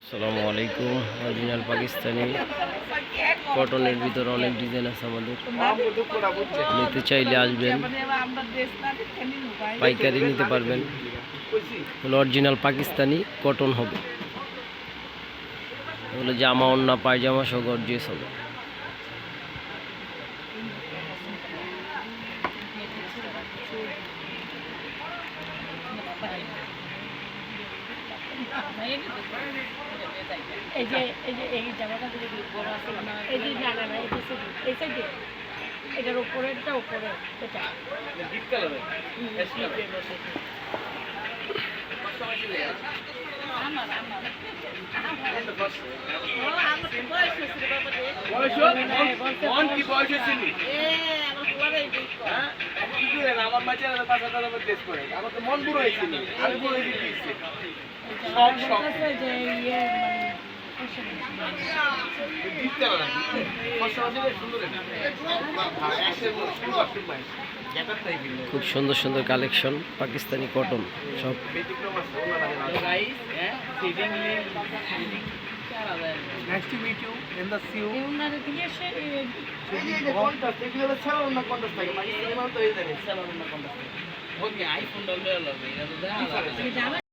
আসসালামু আলাইকুম। অরিজিনাল পাকিস্তানি কটনের ভিতরে অনেক ডিজাইন আছে আমাদের। নিতে চাইলে আসবেন, পাইকারি নিতে পারবেন। অরিজিনাল পাকিস্তানি কটন হবে, এগুলো জামা ওড়না পায়জামা সহ গর্জিয়াস হবে। এই যে এই জামাটা বড় আছে না, এই যে না না না এই সাইডে এটার উপরেরটা উপরে এটা ডিপ কালারের আমার বাচ্চারা 5,000 টাকা টেস্ট করে আমার তো মন পুরো হয়েছিল আমি পুরো হয়ে দিয়েছি সব যে ইয়ে খুব সুন্দর সুন্দর কালেকশন পাকিস্তানি কটন সব। Nice to meet you in the sea. ওনারে দিয়ে সে আইফোন